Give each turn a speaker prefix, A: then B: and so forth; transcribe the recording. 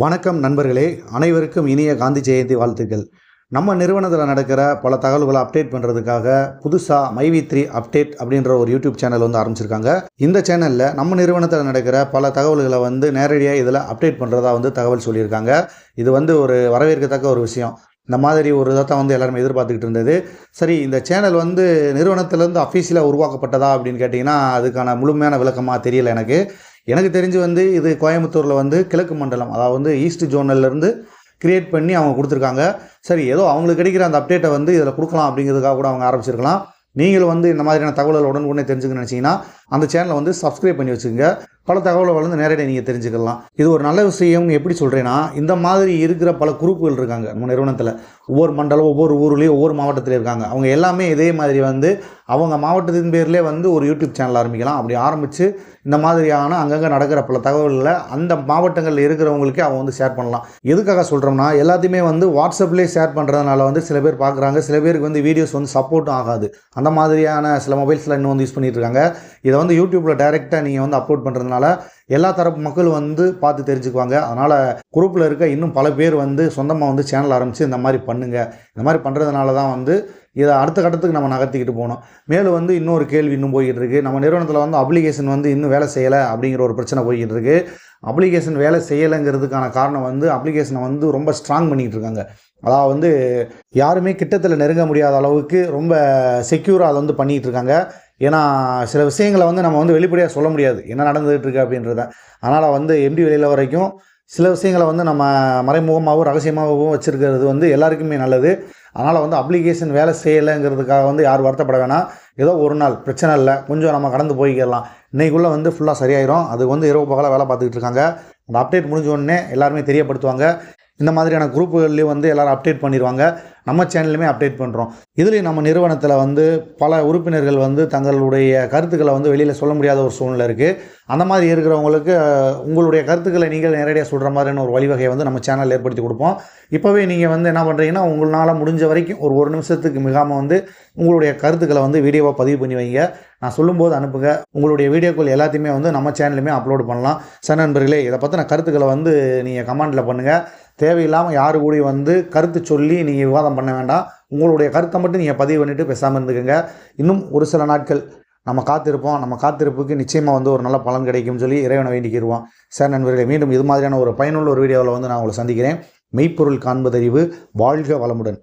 A: வணக்கம் நண்பர்களே, அனைவருக்கும் இனிய காந்தி ஜெயந்தி வாழ்த்துக்கள். நம்ம நிறுவனத்தில் நடக்கிற பல தகவல்களை அப்டேட் பண்ணுறதுக்காக புதுசாக மைவி3 அப்டேட் அப்படின்ற ஒரு யூடியூப் சேனல் வந்து ஆரம்பிச்சிருக்காங்க. இந்த சேனலில் நம்ம நிறுவனத்தில் நடக்கிற பல தகவல்களை வந்து நேரடியாக இதில் அப்டேட் பண்ணுறதா வந்து தகவல் சொல்லியிருக்காங்க. இது வந்து ஒரு வரவேற்கத்தக்க ஒரு விஷயம். இந்த மாதிரி ஒரு இதை வந்து எல்லாருமே எதிர்பார்த்துக்கிட்டு இருந்தது. சரி, இந்த சேனல் வந்து நிறுவனத்திலேருந்து அஃபீஷியலாக உருவாக்கப்பட்டதா அப்படின்னு கேட்டிங்கன்னா அதுக்கான முழுமையான விளக்கமாக தெரியல எனக்கு தெரிஞ்சு வந்து இது கோயம்புத்தூரில் வந்து கிழக்கு மண்டலம், அதாவது வந்து ஈஸ்ட் ஜோனல்லேருந்து கிரியேட் பண்ணி அவங்க கொடுத்துருக்காங்க. சரி, ஏதோ அவங்களுக்கு கிடைக்கிற அந்த அப்டேட்டை வந்து இதில் கொடுக்கலாம் அப்படிங்கிறதுக்காக கூட அவங்க ஆரம்பிச்சிருக்கலாம். நீங்களும் வந்து இந்த மாதிரியான தகவல்கள் உடனே தெரிஞ்சுக்கணும்னு நினச்சிங்கன்னா அந்த சேனலை வந்து சப்ஸ்கிரைப் பண்ணி வச்சுக்கோங்க. பல தகவல்கள் வந்து நேரடியாக நீங்கள் தெரிஞ்சுக்கலாம். இது ஒரு நல்ல விஷயம். எப்படி சொல்கிறேன்னா, இந்த மாதிரி இருக்கிற பல குரூப்புகள் இருக்காங்க நம்ம நிறுவனத்தில். ஒவ்வொரு மண்டலம், ஒவ்வொரு ஊர்லேயும், ஒவ்வொரு மாவட்டத்தில் இருக்காங்க. அவங்க எல்லாமே இதே மாதிரி வந்து அவங்க மாவட்டத்தின் பேர்லேயே வந்து ஒரு யூடியூப் சேனல் ஆரம்பிக்கலாம். அப்படி ஆரம்பித்து இந்த மாதிரியான அங்கங்கே நடக்கிற பல தகவல்களை அந்த மாவட்டங்களில் இருக்கிறவங்களுக்கே அவங்க வந்து ஷேர் பண்ணலாம். எதுக்காக சொல்கிறோம்னா, எல்லாத்தையுமே வந்து வாட்ஸ்அப்லேயே ஷேர் பண்ணுறதுனால வந்து சில பேர் பார்க்குறாங்க, சில பேருக்கு வந்து வீடியோஸ் வந்து சப்போர்ட்டும் ஆகாது. அந்த மாதிரியான சில மொபைல்ஸில் இன்னும் வந்து யூஸ் பண்ணிகிட்டு இருக்காங்க. இதை வந்து யூடியூப்பில் டைரெக்டாக நீங்கள் வந்து அப்லோட் பண்ணுறதுனால எல்லா தரப்பு மக்களும் வந்து பார்த்து தெரிஞ்சுக்குவாங்க. அதனால் குரூப்பில் இருக்க இன்னும் பல பேர் வந்து சொந்தமாக வந்து சேனல் ஆரம்பித்து இந்த மாதிரி பண்ணுங்கள். இந்த மாதிரி பண்ணுறதுனால தான் வந்து இதை அடுத்த கட்டத்துக்கு நம்ம நகர்த்திக்கிட்டு போகணும். மேலும் வந்து இன்னொரு கேள்வி இன்னும் போய்கிட்டு இருக்குது. நம்ம நிறுவனத்தில் வந்து அப்ளிகேஷன் வந்து இன்னும் வேலை செய்யலை அப்படிங்கிற ஒரு பிரச்சனை போய்கிட்டு இருக்குது. அப்ளிகேஷன் வேலை செய்யலைங்கிறதுக்கான காரணம் வந்து அப்ளிகேஷனை வந்து ரொம்ப ஸ்ட்ராங் பண்ணிக்கிட்டு இருக்காங்க. அதாவது வந்து யாருமே கிட்டத்தில் நெருங்க முடியாத அளவுக்கு ரொம்ப செக்யூராக அதை வந்து பண்ணிகிட்டு இருக்காங்க. ஏன்னா சில விஷயங்களை வந்து நம்ம வந்து வெளிப்படையாக சொல்ல முடியாது, என்ன நடந்துகிட்டு இருக்கு அப்படின்றத. அதனால் வந்து எம்டி வெளியில் வரைக்கும் சில விஷயங்களை வந்து நம்ம மறைமுகமாகவும் ரகசியமாகவும் வச்சுருக்கிறது வந்து எல்லாருக்குமே நல்லது. அதனால் வந்து அப்ளிகேஷன் வேலை செய்யலைங்கிறதுக்காக வந்து யார் வருத்தப்பட வேணாம். ஏதோ ஒரு நாள் பிரச்சனை இல்லை, கொஞ்சம் நம்ம கடந்து போய்க்கிடலாம். இன்றைக்குள்ளே வந்து ஃபுல்லாக சரியாயிரும். அது வந்து இரவு பகலாக வேலை பார்த்துக்கிட்டு இருக்காங்க. அந்த அப்டேட் முடிஞ்ச உடனே எல்லாருமே தெரியப்படுத்துவாங்க. இந்த மாதிரியான குரூப்புகள்லேயும் வந்து எல்லோரும் அப்டேட் பண்ணிடுவாங்க. நம்ம சேனல்லையுமே அப்டேட் பண்ணுறோம். இதுலேயும் நம்ம நிறுவனத்தில் வந்து பல உறுப்பினர்கள் வந்து தங்களுடைய கருத்துக்களை வந்து வெளியில் சொல்ல முடியாத ஒரு சூழ்நிலை இருக்குது. அந்த மாதிரி இருக்கிறவங்களுக்கு உங்களுடைய கருத்துக்களை நீங்கள் நேரடியாக சொல்கிற மாதிரியான ஒரு வழிவகையை வந்து நம்ம சேனல் ஏற்படுத்தி கொடுப்போம். இப்போவே நீங்கள் வந்து என்ன பண்ணுறீங்கன்னா, உங்களால் முடிஞ்ச வரைக்கும் ஒரு நிமிஷத்துக்கு மிகாமல் வந்து உங்களுடைய கருத்துக்களை வந்து வீடியோவாக பதிவு பண்ணி வைங்க. நான் சொல்லும்போது அனுப்புங்க. உங்களுடைய வீடியோக்கள் எல்லாத்தையுமே வந்து நம்ம சேனலுமே அப்லோடு பண்ணலாம். சார் நண்பர்களே, இதை பற்றின கருத்துக்களை வந்து நீங்கள் கமெண்டில் பண்ணுங்கள். தேவையில்லாமல் யாரு கூட வந்து கருத்து சொல்லி நீங்கள் விவாதம் பண்ண வேண்டாம். உங்களுடைய கருத்தை மட்டும் நீங்கள் பதிவு பண்ணிவிட்டு பேசாமல் இருந்துக்கோங்க. இன்னும் ஒரு சில நாட்கள் நம்ம காத்திருப்போம். நம்ம காத்திருப்புக்கு நிச்சயமாக வந்து ஒரு நல்ல பலன் கிடைக்கும்னு சொல்லி இறைவனை வேண்டிக்கிடுவோம். சார் நண்பர்களே, மீண்டும் இது மாதிரியான ஒரு பயனுள்ள ஒரு வீடியோவில் வந்து நான் உங்களை சந்திக்கிறேன். மெய்ப்பொருள் காண்பதறிவு. வாழ்க வளமுடன்.